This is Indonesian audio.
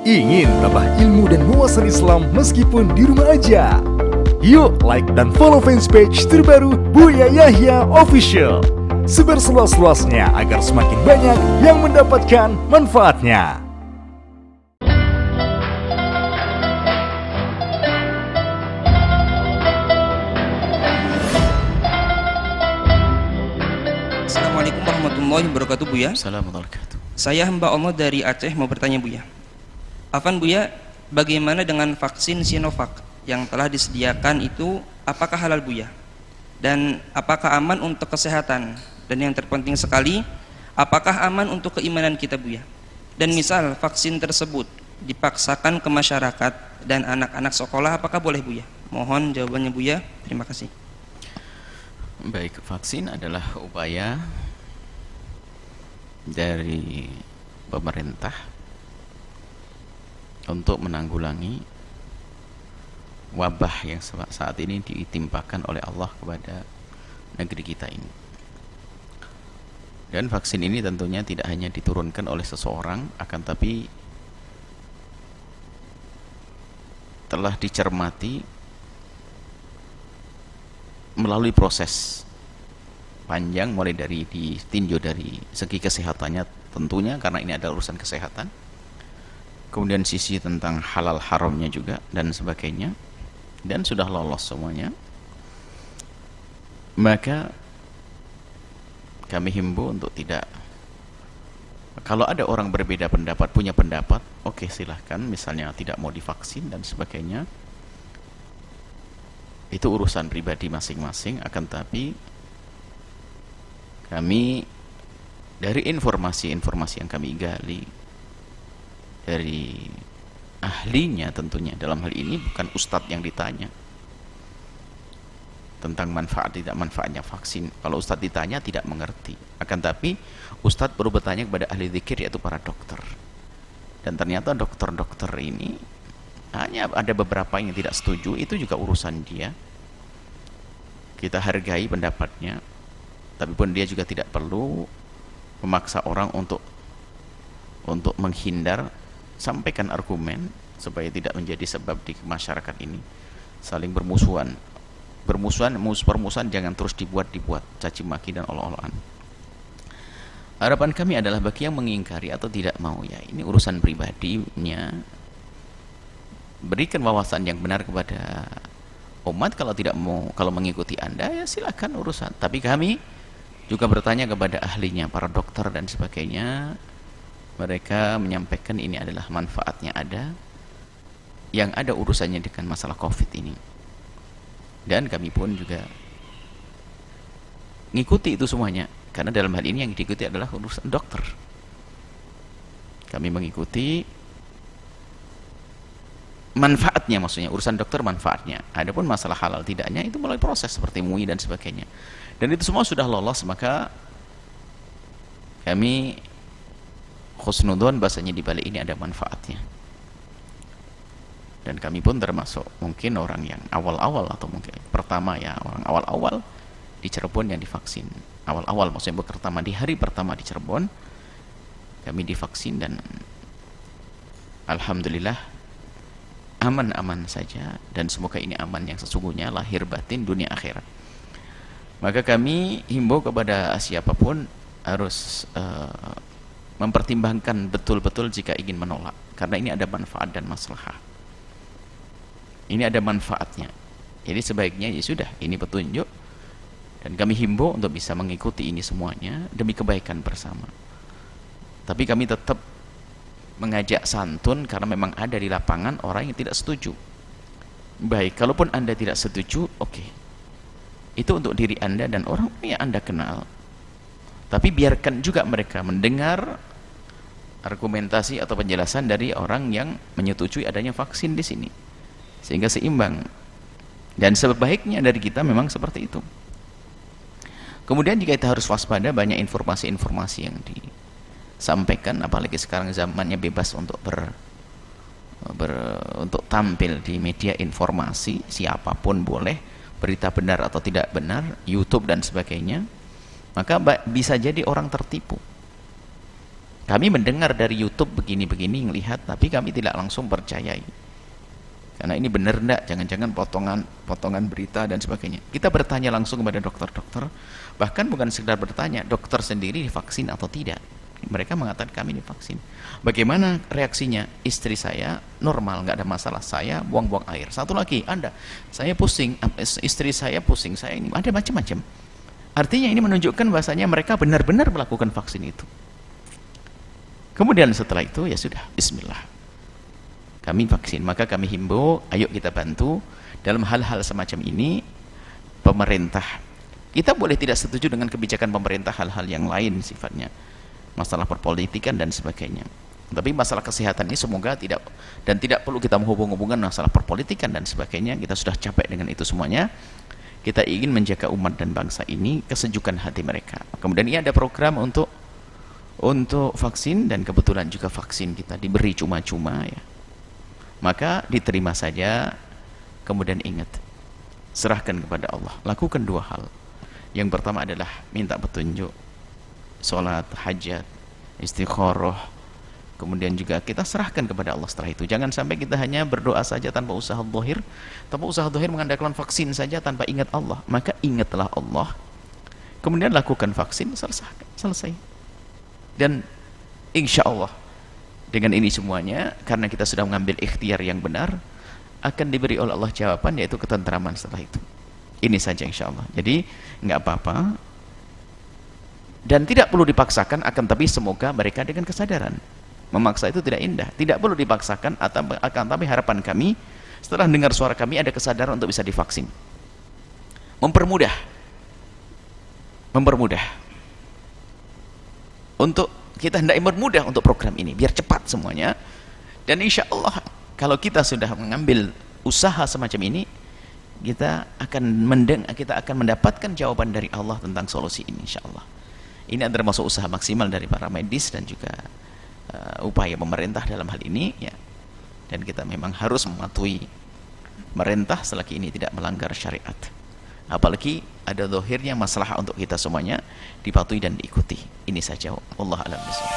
Ingin tambah ilmu dan wawasan Islam meskipun di rumah aja? Yuk like dan follow fanpage terbaru Buya Yahya Official. Sebar seluas-luasnya agar semakin banyak yang mendapatkan manfaatnya. Assalamualaikum warahmatullahi wabarakatuh, Buya. Assalamualaikum. Saya hamba Allah dari Aceh mau bertanya, Buya. Afan, Buya, bagaimana dengan vaksin Sinovac yang telah disediakan itu, apakah halal, Buya? Dan apakah aman untuk kesehatan? Dan yang terpenting sekali, apakah aman untuk keimanan kita, Buya? Dan misal vaksin tersebut dipaksakan ke masyarakat dan anak-anak sekolah, apakah boleh, Buya? Mohon jawabannya, Buya. Terima kasih. Baik, vaksin adalah upaya dari pemerintah untuk menanggulangi wabah yang saat ini ditimpakan oleh Allah kepada negeri kita ini. Dan vaksin ini tentunya tidak hanya diturunkan oleh seseorang, akan tapi telah dicermati melalui proses panjang, mulai dari ditinjau dari segi kesehatannya tentunya, karena ini adalah urusan kesehatan, kemudian sisi tentang halal haramnya juga dan sebagainya, dan sudah lolos semuanya. Maka kami himbau untuk tidak, kalau ada orang berbeda pendapat, punya pendapat, oke, silahkan, misalnya tidak mau divaksin dan sebagainya, itu urusan pribadi masing-masing. Akan tapi kami dari informasi-informasi yang kami gali dari ahlinya, tentunya dalam hal ini bukan ustadz yang ditanya tentang manfaat tidak manfaatnya vaksin. Kalau ustadz ditanya tidak mengerti, akan tapi ustadz perlu bertanya kepada ahli zikir, yaitu para dokter. Dan ternyata dokter-dokter ini hanya ada beberapa yang tidak setuju, itu juga urusan dia, kita hargai pendapatnya. Tapi pun dia juga tidak perlu memaksa orang untuk menghindar. Sampaikan argumen supaya tidak menjadi sebab di masyarakat ini saling bermusuhan. Permusuhan jangan terus dibuat caci maki dan olok-olokan. Harapan kami adalah bagi yang mengingkari atau tidak mau, ya ini urusan pribadinya. Berikan wawasan yang benar kepada umat. Kalau tidak mau, kalau mengikuti Anda, ya silakan urusan. Tapi kami juga bertanya kepada ahlinya, para dokter dan sebagainya. Mereka menyampaikan ini adalah manfaatnya ada, yang ada urusannya dengan masalah COVID ini. Dan kami pun juga ngikuti itu semuanya, karena dalam hal ini yang diikuti adalah urusan dokter. Kami mengikuti manfaatnya, maksudnya urusan dokter manfaatnya. Adapun masalah halal tidaknya itu melalui proses seperti MUI dan sebagainya. Dan itu semua sudah lolos, maka kami khusnudon bahasanya di balik ini ada manfaatnya. Dan kami pun termasuk mungkin orang yang awal-awal, atau mungkin pertama, ya orang awal-awal di Cirebon yang divaksin. Awal-awal maksudnya pertama, di hari pertama di Cirebon kami divaksin, dan alhamdulillah aman-aman saja, dan semoga ini aman yang sesungguhnya, lahir batin dunia akhirat. Maka kami himbau kepada siapapun harus mempertimbangkan betul-betul jika ingin menolak, karena ini ada manfaat dan maslahah. Ini ada manfaatnya, jadi sebaiknya ya sudah, ini petunjuk, dan kami himbau untuk bisa mengikuti ini semuanya demi kebaikan bersama. Tapi kami tetap mengajak santun, karena memang ada di lapangan orang yang tidak setuju. Baik, kalaupun Anda tidak setuju, oke, itu untuk diri Anda dan orang yang Anda kenal. Tapi biarkan juga mereka mendengar argumentasi atau penjelasan dari orang yang menyetujui adanya vaksin di sini, sehingga seimbang. Dan sebaiknya dari kita memang seperti itu. Kemudian jika kita harus waspada, banyak informasi-informasi yang disampaikan, apalagi sekarang zamannya bebas untuk untuk tampil di media informasi, siapapun boleh, berita benar atau tidak benar, YouTube dan sebagainya. Maka bisa jadi orang tertipu. Kami mendengar dari YouTube begini-begini, melihat, tapi kami tidak langsung percayai. Karena ini benar enggak, jangan-jangan potongan berita dan sebagainya. Kita bertanya langsung kepada dokter-dokter, bahkan bukan sekedar bertanya, dokter sendiri divaksin atau tidak. Mereka mengatakan kami divaksin. Bagaimana reaksinya? Istri saya normal, nggak ada masalah. Saya buang-buang air. Satu lagi, Anda, saya pusing, istri saya pusing, saya ini, ada macam-macam. Artinya ini menunjukkan bahasanya mereka benar-benar melakukan vaksin itu. Kemudian setelah itu ya sudah, bismillah, kami vaksin. Maka kami himbau, ayo kita bantu dalam hal-hal semacam ini. Pemerintah, kita boleh tidak setuju dengan kebijakan pemerintah hal-hal yang lain sifatnya, masalah perpolitikan dan sebagainya, tapi masalah kesehatan ini semoga tidak, dan tidak perlu kita menghubung-hubungkan masalah perpolitikan dan sebagainya. Kita sudah capek dengan itu semuanya. Kita ingin menjaga umat dan bangsa ini, kesejukan hati mereka. Kemudian ini ada program untuk vaksin, dan kebetulan juga vaksin kita diberi cuma-cuma ya, maka diterima saja. Kemudian ingat, serahkan kepada Allah, lakukan dua hal. Yang pertama adalah minta petunjuk, sholat, hajat, istikharah. Kemudian juga kita serahkan kepada Allah setelah itu. Jangan sampai kita hanya berdoa saja tanpa usaha zahir, mengandalkan vaksin saja tanpa ingat Allah. Maka ingatlah Allah, kemudian lakukan vaksin, selesai. Dan insya Allah dengan ini semuanya, karena kita sudah mengambil ikhtiar yang benar, akan diberi oleh Allah jawaban, yaitu ketentraman setelah itu. Ini saja insya Allah. Jadi nggak apa-apa, dan tidak perlu dipaksakan, akan tapi semoga mereka dengan kesadaran. Memaksa itu tidak indah, tidak perlu dipaksakan, akan tapi harapan kami setelah dengar suara kami ada kesadaran untuk bisa divaksin. Mempermudah untuk kita hendak mempermudah untuk program ini biar cepat semuanya. Dan insya Allah kalau kita sudah mengambil usaha semacam ini, kita akan mendapatkan jawaban dari Allah tentang solusi ini insya Allah. Ini adalah termasuk usaha maksimal dari para medis dan juga upaya pemerintah dalam hal ini ya. Dan kita memang harus mematuhi pemerintah selagi ini tidak melanggar syariat. Apalagi ada zahirnya masalah untuk kita semuanya, dipatuhi dan diikuti. Ini saja, wallahu a'lam bishawab.